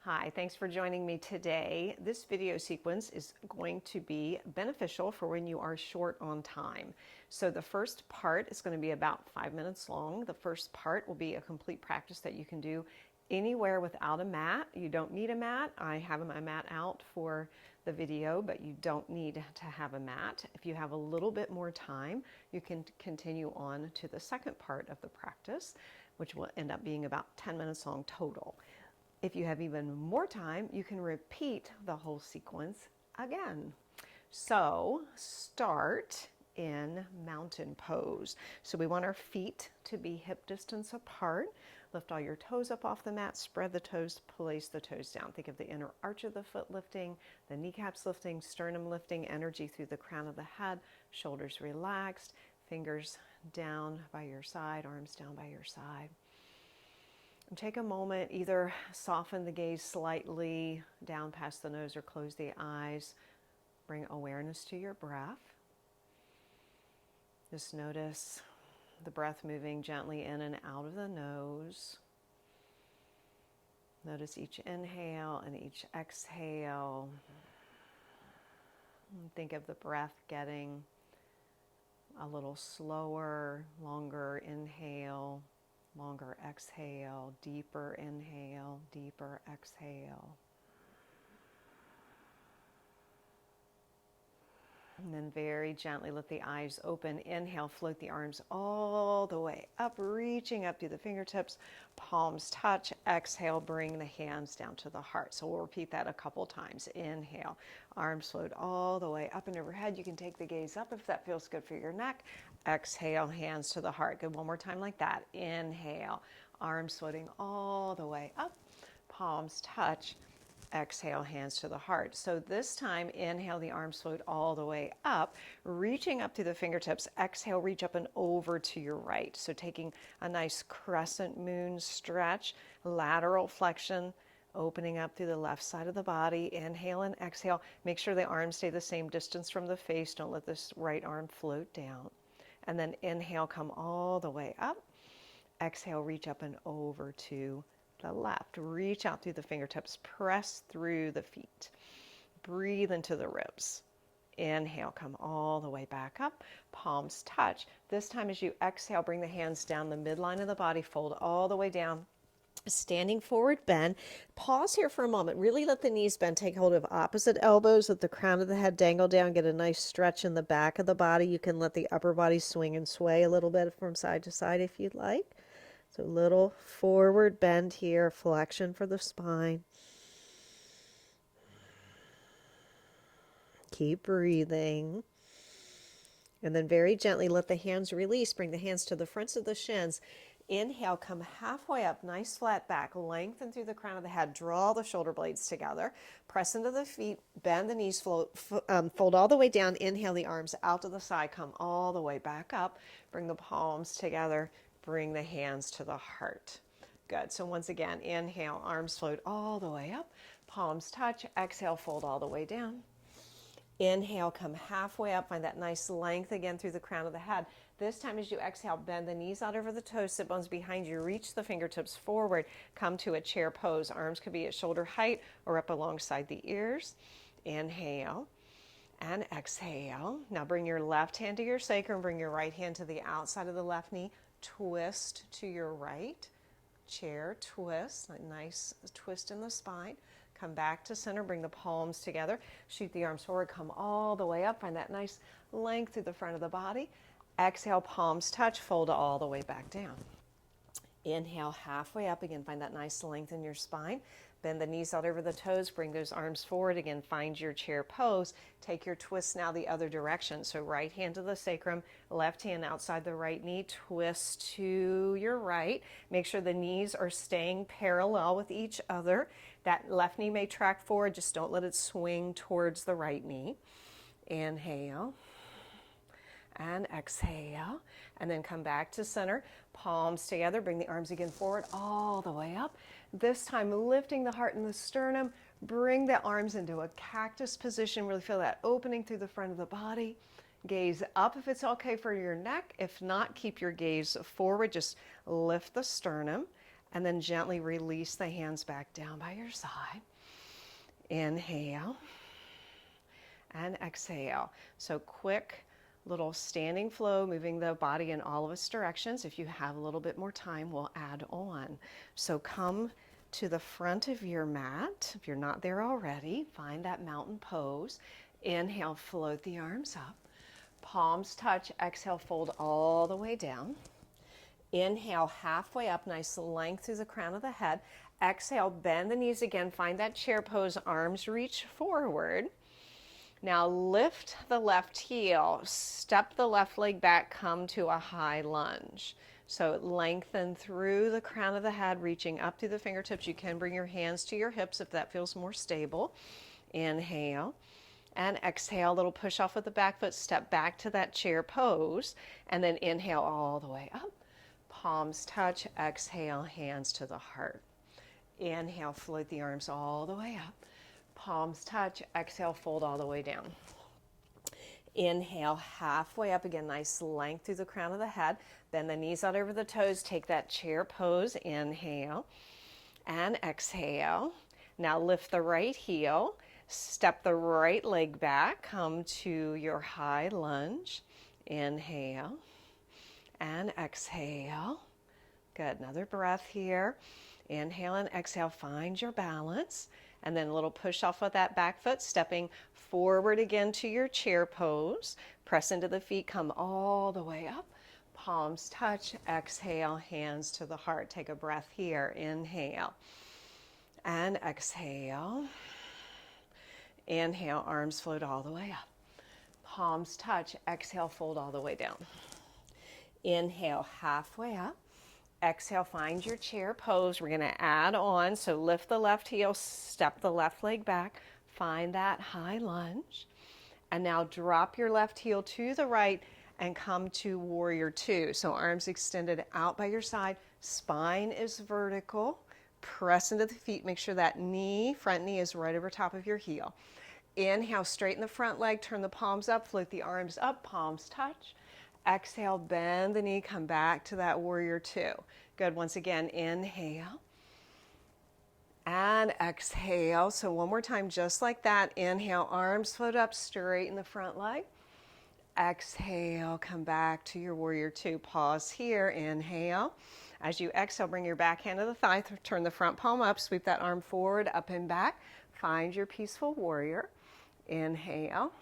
Hi, thanks for joining me today. This video sequence is going to be beneficial for when you are short on time. So the first part is going to be about 5 minutes long. The first part will be a complete practice that you can do anywhere without a mat. You don't need a mat. I have my mat out for the video, but you don't need to have a mat. If you have a little bit more time, you can continue on to the second part of the practice, which will end up being about 10 minutes long total. If you have even more time, you can repeat the whole sequence again. So start in mountain pose. So we want our feet to be hip distance apart. Lift all your toes up off the mat, spread the toes, place the toes down. Think of the inner arch of the foot lifting, the kneecaps lifting, sternum lifting, energy through the crown of the head, shoulders relaxed, fingers down by your side, arms down by your side. Take a moment, either soften the gaze slightly down past the nose or close the eyes. Bring awareness to your breath. Just notice the breath moving gently in and out of the nose. Notice each inhale and each exhale. Think of the breath getting a little slower, longer inhale. Longer exhale, deeper inhale, deeper exhale. And then very gently let the eyes open. Inhale, float the arms all the way up, reaching up to the fingertips, palms touch. Exhale, bring the hands down to the heart. So we'll repeat that a couple times. Inhale, arms float all the way up and overhead. You can take the gaze up if that feels good for your neck. Exhale, hands to the heart. Good, one more time like that. Inhale, arms floating all the way up, palms touch. Exhale, hands to the heart. So this time, inhale, the arms float all the way up, reaching up to the fingertips. Exhale, reach up and over to your right. So taking a nice crescent moon stretch, lateral flexion, opening up through the left side of the body. Inhale and exhale. Make sure the arms stay the same distance from the face. Don't let this right arm float down. And then inhale, come all the way up. Exhale, reach up and over to the left. Reach out through the fingertips, press through the feet. Breathe into the ribs. Inhale, come all the way back up. Palms touch. This time as you exhale, bring the hands down the midline of the body, fold all the way down. Standing forward bend. Pause here for a moment. Really let the knees bend. Take hold of opposite elbows. Let the crown of the head dangle down. Get a nice stretch in the back of the body. You can let the upper body swing and sway a little bit from side to side if you'd like. So little forward bend here, flexion for the spine. Keep breathing. And then very gently let the hands release. Bring the hands to the fronts of the shins. Inhale, come halfway up, nice flat back, lengthen through the crown of the head, draw the shoulder blades together, press into the feet, bend the knees, fold all the way down. Inhale, the arms out to the side, come all the way back up, bring the palms together, bring the hands to the heart. Good. So once again, inhale, arms float all the way up, palms touch. Exhale, fold all the way down. Inhale, come halfway up, find that nice length again through the crown of the head. This time as you exhale, bend the knees out over the toes, sit bones behind you, reach the fingertips forward, come to a chair pose. Arms could be at shoulder height or up alongside the ears. Inhale and exhale. Now bring your left hand to your sacrum, bring your right hand to the outside of the left knee. Twist to your right, chair twist, a nice twist in the spine. Come back to center, bring the palms together, shoot the arms forward, come all the way up, find that nice length through the front of the body. Exhale, palms touch, fold all the way back down. Inhale, halfway up again, find that nice length in your spine. Bend the knees out over the toes, bring those arms forward again, find your chair pose. Take your twist now the other direction. So right hand to the sacrum, left hand outside the right knee, twist to your right. Make sure the knees are staying parallel with each other. That left knee may track forward, just don't let it swing towards the right knee. Inhale and exhale, and then come back to center, palms together, bring the arms again forward all the way up. This time lifting the heart and the sternum, bring the arms into a cactus position, really feel that opening through the front of the body. Gaze up if it's okay for your neck. If not, keep your gaze forward, just lift the sternum. And then gently release the hands back down by your side. Inhale and exhale. So quick little standing flow, moving the body in all of its directions. If you have a little bit more time, we'll add on. So come to the front of your mat. If you're not there already, find that mountain pose. Inhale, float the arms up. Palms touch. Exhale, fold all the way down. Inhale, halfway up, nice length through the crown of the head. Exhale, bend the knees again. Find that chair pose, arms reach forward. Now lift the left heel, step the left leg back, come to a high lunge. So lengthen through the crown of the head, reaching up through the fingertips. You can bring your hands to your hips if that feels more stable. Inhale and exhale, little push off with the back foot, step back to that chair pose, and then inhale all the way up. Palms touch, exhale, hands to the heart. Inhale, float the arms all the way up. Palms touch, exhale, fold all the way down. Inhale, halfway up again, nice length through the crown of the head. Bend the knees out over the toes, take that chair pose. Inhale and exhale. Now lift the right heel, step the right leg back, come to your high lunge. Inhale and exhale. Good, another breath here. Inhale and exhale, find your balance. And then a little push off of that back foot, stepping forward again to your chair pose. Press into the feet, come all the way up. Palms touch, exhale, hands to the heart. Take a breath here. Inhale and exhale. Inhale, arms float all the way up. Palms touch, exhale, fold all the way down. Inhale, halfway up. Exhale, find your chair pose. We're going to add on. So lift the left heel, step the left leg back, find that high lunge. And now drop your left heel to the right and come to warrior two. So arms extended out by your side, spine is vertical. Press into the feet, make sure that knee, front knee is right over top of your heel. Inhale, straighten the front leg, turn the palms up, float the arms up, palms touch. Exhale, bend the knee, come back to that warrior two. Good, once again, inhale and exhale. So one more time, just like that. Inhale, arms float up, straighten the front leg. Exhale, come back to your warrior two. Pause here, inhale. As you exhale, bring your back hand to the thigh, turn the front palm up, sweep that arm forward, up and back. Find your peaceful warrior. Inhale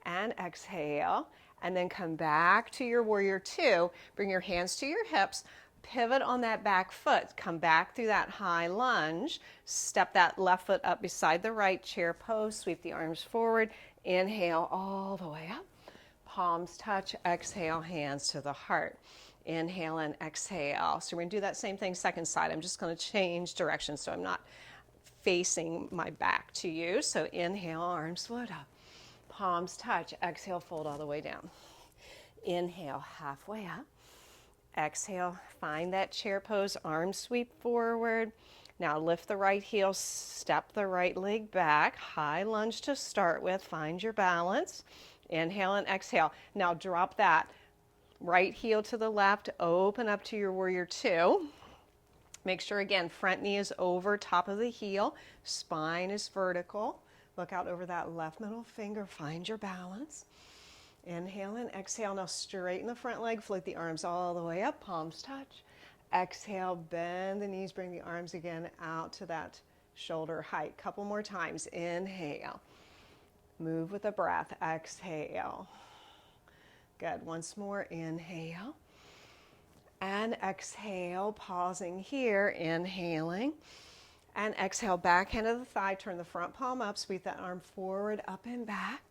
and exhale. And then come back to your warrior two. Bring your hands to your hips. Pivot on that back foot. Come back through that high lunge. Step that left foot up beside the right, chair pose. Sweep the arms forward. Inhale all the way up. Palms touch. Exhale, hands to the heart. Inhale and exhale. So we're going to do that same thing second side. I'm just going to change direction so I'm not facing my back to you. So inhale, arms float up. Palms touch, exhale, fold all the way down. Inhale, halfway up. Exhale, find that chair pose, arms sweep forward. Now lift the right heel, step the right leg back, high lunge to start with, find your balance. Inhale and exhale. Now drop that right heel to the left, open up to your warrior two. Make sure again, front knee is over top of the heel, spine is vertical. Look out over that left middle finger. Find your balance. Inhale and exhale. Now straighten the front leg. Float the arms all the way up. Palms touch. Exhale. Bend the knees. Bring the arms again out to that shoulder height. Couple more times. Inhale. Move with the breath. Exhale. Good. Once more. Inhale. And exhale. Pausing here. Inhaling. And exhale, back hand of the thigh, turn the front palm up, sweep that arm forward, up and back.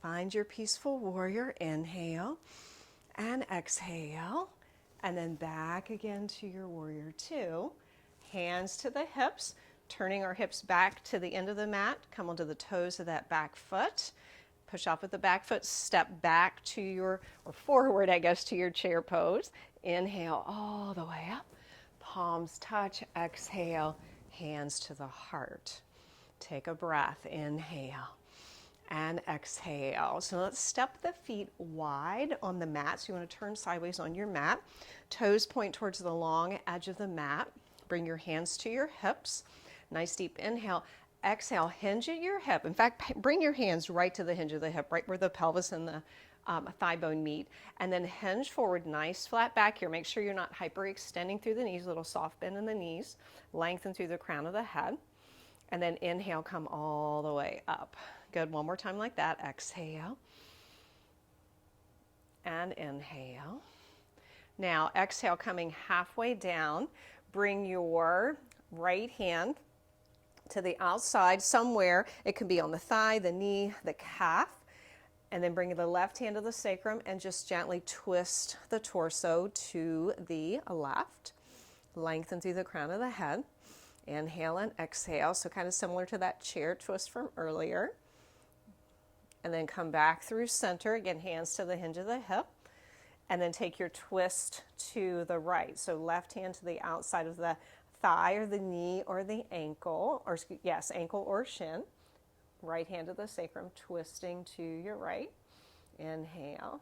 Find your peaceful warrior. Inhale and exhale. And then back again to your warrior two. Hands to the hips, turning our hips back to the end of the mat. Come onto the toes of that back foot. Push off with the back foot, step back to your, or forward, I guess, to your chair pose. Inhale all the way up. Palms touch, exhale. Hands to the heart. Take a breath. Inhale and exhale. So let's step the feet wide on the mat. So you want to turn sideways on your mat. Toes point towards the long edge of the mat. Bring your hands to your hips. Nice deep inhale. Exhale, hinge at your hip. In fact, bring your hands right to the hinge of the hip, right where the pelvis and the thigh bone meet. And then hinge forward, nice flat back here. Make sure you're not hyperextending through the knees, a little soft bend in the knees. Lengthen through the crown of the head. And then inhale, come all the way up. Good, one more time like that. Exhale. And inhale. Now exhale, coming halfway down. Bring your right hand to the outside somewhere. It could be on the thigh, the knee, the calf. And then bring the left hand to the sacrum and just gently twist the torso to the left. Lengthen through the crown of the head. Inhale and exhale. So kind of similar to that chair twist from earlier. And then come back through center. Again, hands to the hinge of the hip. And then take your twist to the right. So left hand to the outside of the thigh or the knee or the ankle, or yes, ankle or shin. Right hand to the sacrum, twisting to your right. Inhale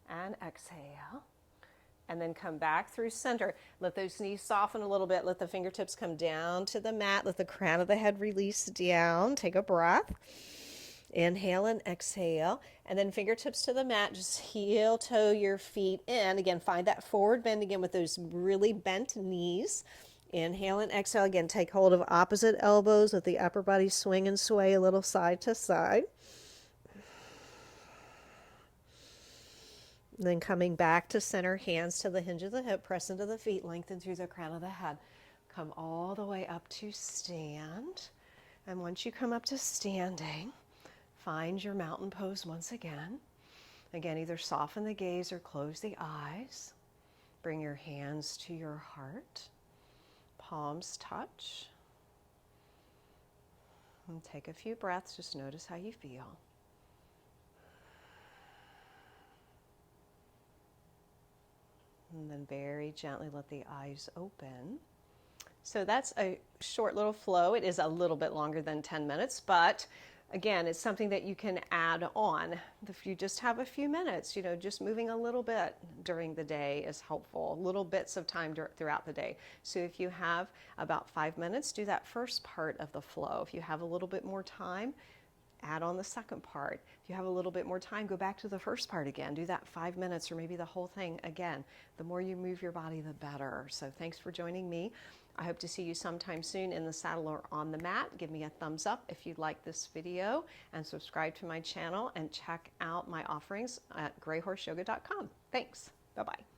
and exhale. And then come back through center. Let those knees soften a little bit. Let the fingertips come down to the mat. Let the crown of the head release down. Take a breath. Inhale and exhale. And then fingertips to the mat. Just heel toe your feet in. Again, find that forward bend again with those really bent knees. Inhale and exhale. Again, take hold of opposite elbows. Let the upper body swing and sway a little side to side. And then coming back to center, hands to the hinge of the hip, press into the feet, lengthen through the crown of the head. Come all the way up to stand. And once you come up to standing, find your mountain pose once again. Again, either soften the gaze or close the eyes. Bring your hands to your heart. Palms touch. And take a few breaths. Just notice how you feel. And then very gently let the eyes open. So that's a short little flow. It is a little bit longer than 10 minutes, but again, it's something that you can add on. If you just have a few minutes, just moving a little bit during the day is helpful. Little bits of time throughout the day. So if you have about 5 minutes, do that first part of the flow. If you have a little bit more time, add on the second part. If you have a little bit more time, go back to the first part again. Do that 5 minutes or maybe the whole thing again. The more you move your body, the better. So thanks for joining me. I hope to see you sometime soon in the saddle or on the mat. Give me a thumbs up if you like this video and subscribe to my channel and check out my offerings at GreyHorseYoga.com. Thanks. Bye-bye.